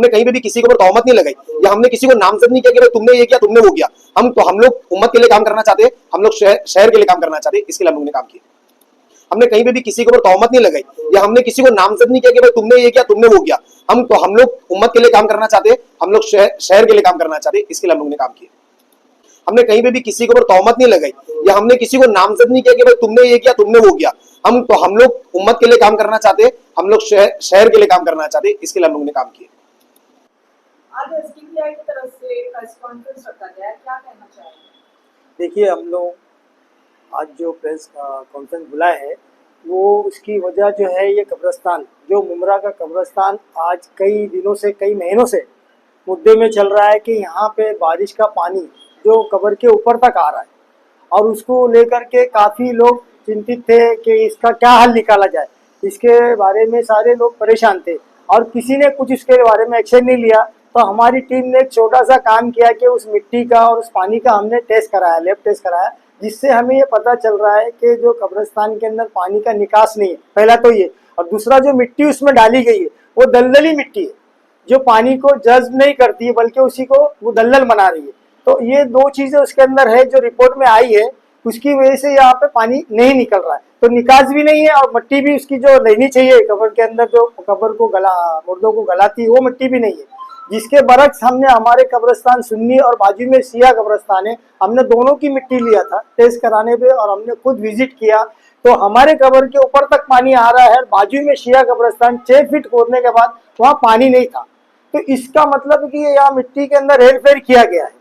हमने कहीं पे भी किसी के ऊपर तोहमत नहीं लगाई या हमने किसी को नामजद नहीं किया कि भाई तुमने ये किया तुमने वो किया। हम लोग उम्मत के लिए काम करना चाहते हैं, हम लोग शहर के लिए काम करना चाहते हैं, इसके लिए हम लोगों ने काम किया। हमने कहीं पे भी किसी के ऊपर तोहमत नहीं लगाई या हमने किसी को नामजद नहीं किया कि भाई तुमने ये किया तुमने वो किया। हम लोग उम्मत के लिए काम करना चाहते हैं, हम लोग शहर के लिए काम करना चाहते हैं, इसके लिए हम लोगों ने काम किया। हमने कहीं पे भी किसी के ऊपर तोहमत नहीं लगाई या हमने किसी को नामजद नहीं किया कि भाई तुमने ये किया तुमने वो किया। हम लोग उम्मत के लिए काम करना चाहते हैं, हम लोग शहर के लिए काम करना चाहते हैं, इसके लिए हम लोगों ने काम किया। आज एसडीपीआई की तरफ से प्रेस कॉन्फ्रेंस रखा गया है, क्या कहना चाहेंगे? देखिए, हम लोग आज जो प्रेस कॉन्फ्रेंस बुलाए है वो उसकी वजह जो है ये कब्रिस्तान जो मुमरा का कब्रिस्तान आज कई दिनों से कई महीनों से मुद्दे में चल रहा है कि यहाँ पे बारिश का पानी जो कब्र के ऊपर तक आ रहा है और उसको लेकर के काफ़ी लोग चिंतित थे कि इसका क्या हल निकाला जाए। इसके बारे में सारे लोग परेशान थे और किसी ने कुछ इसके बारे में एक्शन नहीं लिया। तो हमारी टीम ने एक छोटा सा काम किया कि उस मिट्टी का और उस पानी का हमने टेस्ट कराया, लैब टेस्ट कराया, जिससे हमें ये पता चल रहा है कि जो कब्रिस्तान के अंदर पानी का निकास नहीं है, पहला तो ये। और दूसरा, जो मिट्टी उसमें डाली गई है वो दलदली मिट्टी है जो पानी को जज्ब नहीं करती है बल्कि उसी को वो दलदल बना रही है। तो ये दो चीज़ें उसके अंदर है जो रिपोर्ट में आई है, उसकी वजह से यहाँ पे पानी नहीं निकल रहा है। तो निकास भी नहीं है और मिट्टी भी उसकी जो रहनी चाहिए कब्र के अंदर, जो कब्र को मुर्दों को गलाती है, वो मिट्टी भी नहीं है। जिसके बरक्स हमने हमारे कब्रिस्तान सुन्नी और बाजू में शिया कब्रिस्तान है, हमने दोनों की मिट्टी लिया था टेस्ट कराने पे और हमने खुद विजिट किया। तो हमारे कब्र के ऊपर तक पानी आ रहा है, बाजू में शिया कब्रिस्तान 6 फीट खोदने के बाद वहाँ पानी नहीं था। तो इसका मतलब कि यहाँ मिट्टी के अंदर हेरफेर किया गया है।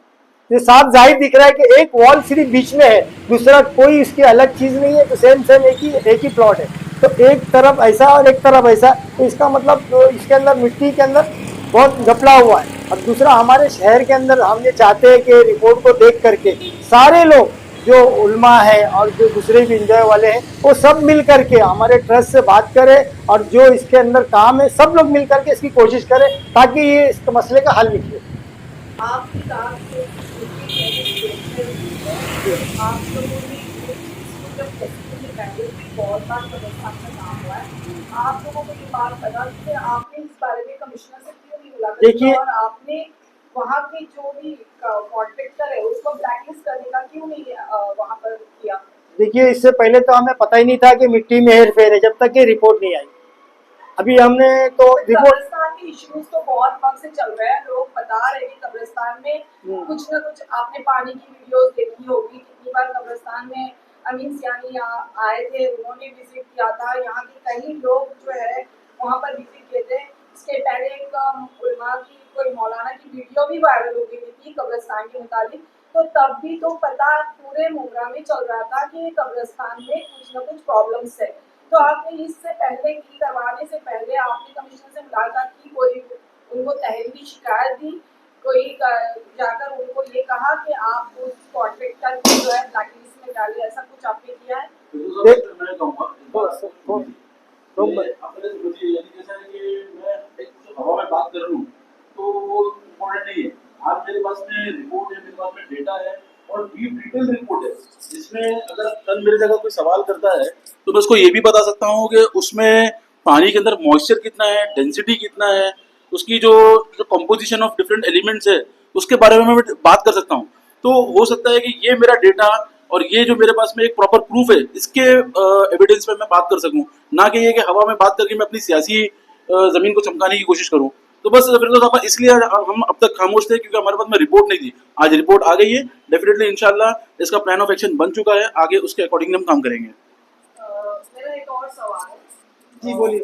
ये साफ जाहिर दिख रहा है कि एक वॉल सिर्फ बीच में है, दूसरा कोई इसकी अलग चीज नहीं है, तो सेम एक ही प्लॉट है। तो एक तरफ ऐसा और एक तरफ ऐसा, तो इसका मतलब इसके अंदर मिट्टी के अंदर बहुत घपला हुआ है। और दूसरा, हमारे शहर के अंदर हमने चाहते हैं कि रिपोर्ट को देख करके सारे लोग जो उल्मा है और जो दूसरे भी इंजॉय वाले हैं वो सब मिल करके हमारे ट्रस्ट से बात करें और जो इसके अंदर काम है सब लोग मिल करके इसकी कोशिश करें ताकि ये इस मसले का हल निकले। आपकी बात से आप लोगों ने बहुत बार कब्रिस्तान का काम हुआ है, आप लोगों को ये बात पता कि आपने इस बारे में कमिश्नर से क्यों नहीं मुलाकात की और आपने वहाँ के जो भी कॉन्ट्रैक्टर है उसको ब्लैकलिस्ट करने का क्यों नहीं वहाँ पर किया? देखिए, इससे पहले तो हमें पता ही नहीं था कि मिट्टी में हेरफेर है जब तक कि रिपोर्ट नहीं आई। अभी हमने तो रिपोर्ट, कब्रिस्तान के इश्यूज तो बहुत वक्त से चल रहे हैं, लोग बता रहे हैं कब्रिस्तान में कुछ ना कुछ, आपने पानी की वीडियोस देखी होगी, कितनी बार कब्रिस्तान में अमीन सियानी यहाँ आए थे, उन्होंने विजिट किया था, यहाँ के कई लोग जो है वहाँ पर विजिट किए थे। इसके पहले एक उलमा की कोई मौलाना की वीडियो भी वायरल हो गई थी कब्रिस्तान के मुताबिक। तो तब भी तो पता पूरे मुमरा में चल रहा था कि कब्रिस्तान में कुछ ना कुछ प्रॉब्लम्स है। तो आपने इससे पहले की करवाने से पहले आपने कमिश्नर से मुलाकात की, कोई उनको तहरीरी शिकायत दी, कोई जाकर उनको ये कहा कि आप उस कॉन्ट्रैक्टर को जो है ब्लैकलिस्ट में डालिए, ऐसा कुछ आपने किया है? हवा में बात कर रहा हूँ तो वो इम्पोर्टेंट नहीं है। आज मेरे पास में रिपोर्ट है, मेरे पास में डेटा है और डीप डिटेल रिपोर्ट है, जिसमें अगर कल मेरे जगह कोई सवाल करता है तो मैं उसको ये भी बता सकता हूँ कि उसमें पानी के अंदर मॉइस्चर कितना है, डेंसिटी कितना है, उसकी जो कंपोजिशन ऑफ डिफरेंट एलिमेंट्स है उसके बारे में मैं बात कर सकता हूँ। तो हो सकता है कि ये मेरा डेटा और ये जो मेरे पास में एक प्रॉपर प्रूफ है इसके एविडेंस पे मैं बात कर सकूँ, ना कि ये कि हवा में बात करके मैं अपनी सियासी जमीन को चमकाने की कोशिश करूँ। तो बस फिर इसलिए हम अब तक खामोश थे क्योंकि हमारे पास में रिपोर्ट नहीं थी। आज रिपोर्ट आ गई है, डेफिनेटली इंशाल्लाह इसका प्लान ऑफ एक्शन बन चुका है, आगे उसके अकॉर्डिंगली हम काम करेंगे। मेरा एक और सवाल है। जी बोलिए।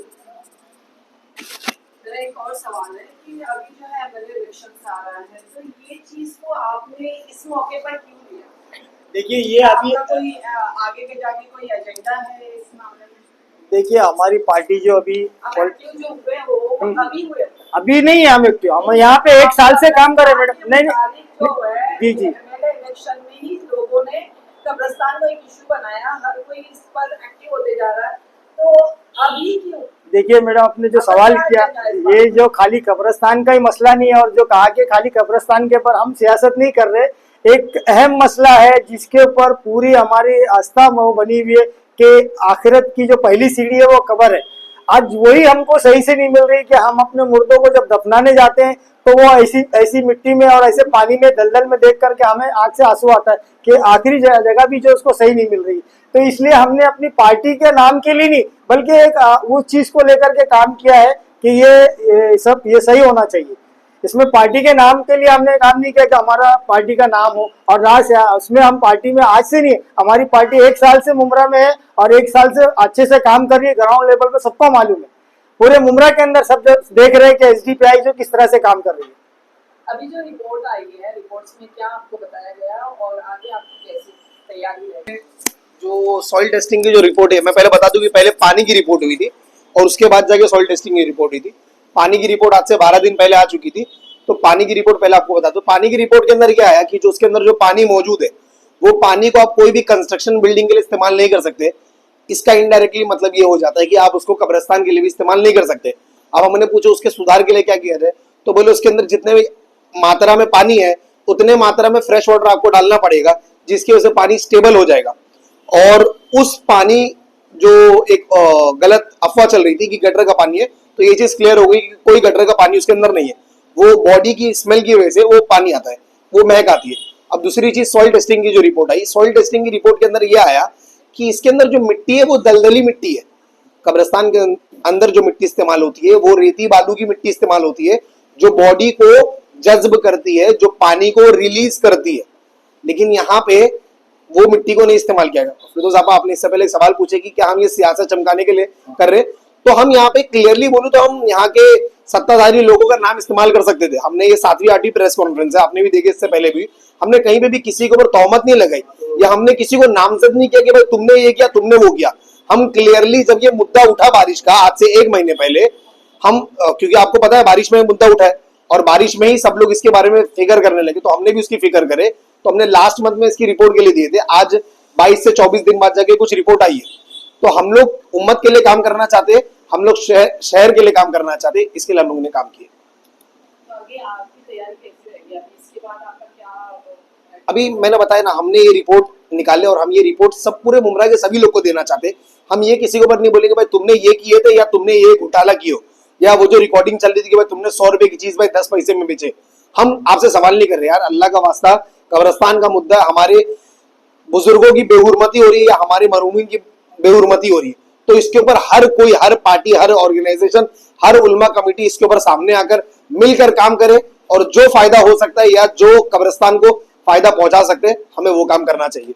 मेरा एक और सवाल है कि अभी जो है एमएलए इलेक्शंस आ रहा है, तो ये चीज को आपने इस मौके पर क्यों लिया? देखिए, ये अभी कोई आगे के जाके कोई एजेंडा है इस मामले में? देखिए, हमारी पार्टी जो अभी जो हुए हो अभी हुए, अभी नहीं है, हम यहाँ पे 1 साल से काम कर रहे हैं मैडम। नहीं जी जी, इलेक्शन में ही लोगों ने कब्रिस्तान को एक इशू बनाया, हर कोई इस पर एक्टिव होते जा रहा है, तो अभी क्यों? देखिए मैडम, आपने जो सवाल किया, ये जो खाली कब्रिस्तान का ही मसला नहीं है और जो कहा कि खाली कब्रिस्तान के ऊपर हम सियासत नहीं कर रहे, एक अहम मसला है जिसके ऊपर पूरी हमारी आस्था बनी हुई है कि आखिरत की जो पहली सीढ़ी है वो कब्र है। आज वही हमको सही से नहीं मिल रही कि हम अपने मुर्दों को जब दफनाने जाते हैं तो वो ऐसी मिट्टी में और ऐसे पानी में दलदल में देख करके हमें आंख से आंसू आता है कि आखिरी जगह भी जो उसको सही नहीं मिल रही। तो इसलिए हमने अपनी पार्टी के नाम के लिए नहीं बल्कि एक उस चीज को लेकर के काम किया है कि ये सही होना चाहिए। इसमें पार्टी के नाम के लिए हमने काम नहीं किया कि हमारा पार्टी का नाम हो और उसमें हम पार्टी में आज से नहीं, हमारी पार्टी 1 साल से मुमरा में है और 1 साल से अच्छे से काम कर रही है। ग्राउंड लेवल पे सबको मालूम है, पूरे मुमरा के अंदर सब देख रहे हैं कि एसडीपीआई जो किस तरह से काम कर रही है। अभी जो रिपोर्ट आई है, रिपोर्ट्स में क्या आपको बताया गया और आगे आपकी कैसी तैयारी है? जो सॉइल टेस्टिंग की जो रिपोर्ट है, मैं पहले बता दूं कि पहले पानी की रिपोर्ट हुई थी और उसके बाद जाके सॉइल टेस्टिंग की रिपोर्ट हुई थी। पानी की रिपोर्ट आज से 12 दिन पहले आ चुकी थी। तो पानी की रिपोर्ट पहले आपको बता दूं, पानी की रिपोर्ट के अंदर क्या आया कि जो उसके अंदर जो पानी मौजूद है वो पानी को आप कोई भी कंस्ट्रक्शन बिल्डिंग के लिए इस्तेमाल नहीं कर सकते। इसका इनडायरेक्टली मतलब ये हो जाता है कि आप उसको कब्रिस्तान के लिए भी इस्तेमाल नहीं कर सकते। अब हमने पूछा उसके सुधार के लिए क्या किया जाए, तो बोले उसके अंदर जितने भी मात्रा में पानी है उतने मात्रा में फ्रेश वाटर आपको डालना पड़ेगा, जिसकी वजह से पानी स्टेबल हो जाएगा। और उस पानी जो एक गलत अफवाह चल रही थी कि गटर का पानी है, तो ये चीज क्लियर हो गई कि कोई गटर का पानी उसके अंदर नहीं है। वो बॉडी की स्मेल की वजह से वो पानी आता है, वो महक आती है। अब दूसरी चीज सॉइल टेस्टिंग की जो रिपोर्ट आई, सॉइल टेस्टिंग की रिपोर्ट के अंदर ये आया कि इसके अंदर जो मिट्टी है वो दलदली मिट्टी है। कब्रिस्तान के अंदर जो मिट्टी इस्तेमाल होती है वो रेती बालू की मिट्टी इस्तेमाल होती है, जो बॉडी को जज्ब करती है, जो पानी को रिलीज करती है। लेकिन यहाँ पे वो मिट्टी को नहीं इस्तेमाल किया गया। फिरोज आपा, आपने इससे पहले एक सवाल पूछे कि क्या हम ये सियासत चमकाने के लिए कर रहे हैं, तो हम यहाँ पे क्लियरली बोलूं तो हम यहाँ के सत्ताधारी लोगों का नाम इस्तेमाल कर सकते थे। हमने ये 7वीं आरटी प्रेस कॉन्फ्रेंस है, आपने भी देखी, इससे पहले भी हमने कहीं पे भी किसी के ऊपर तोहमत नहीं लगाई या हमने किसी को नामजद नहीं किया कि भाई तुमने ये किया, तुमने वो किया। हम क्लियरली जब ये मुद्दा उठा बारिश का आज से 1 महीने पहले, हम क्योंकि आपको पता है बारिश में मुद्दा उठा है और बारिश में ही सब लोग इसके बारे में फिक्र करने लगे, तो हमने भी उसकी फिक्र करे। तो हमने लास्ट मंथ में इसकी रिपोर्ट के लिए दिए थे। आज 22 से 24 दिन बाद जाके कुछ रिपोर्ट आई है। तो हम लोग उम्मत के लिए काम करना चाहते हैं, हम लोग शहर के लिए काम करना चाहते हैं, इसके लिए हम लोगों ने काम किया। तो आगे आपकी तैयारी कैसे रहेगी? इसके बाद आपका क्या? अभी मैंने बताया ना, हमने ये रिपोर्ट निकाले और हम ये रिपोर्ट सब पूरे मुमरा के सभी लोग को देना चाहते हैं। हम ये किसी के ऊपर नहीं बोलेंगे भाई तुमने ये किए थे या तुमने ये घोटाला किया या वो जो रिकॉर्डिंग चल रही थी कि भाई तुमने 100 रुपए की चीज भाई 10 पैसे में बेचे। हम आपसे सवाल नहीं कर रहे यार, अल्लाह का वास्ता, कब्रिस्तान का मुद्दा हमारे बुजुर्गों की बेहुरमती हो रही है या हमारे मरहूमीन की बेहुरमती हो रही है, तो इसके ऊपर हर कोई, हर पार्टी, हर ऑर्गेनाइजेशन, हर उलमा कमेटी इसके ऊपर सामने आकर मिलकर काम करे और जो फायदा हो सकता है या जो कब्रिस्तान को फायदा पहुंचा सकते हैं, हमें वो काम करना चाहिए।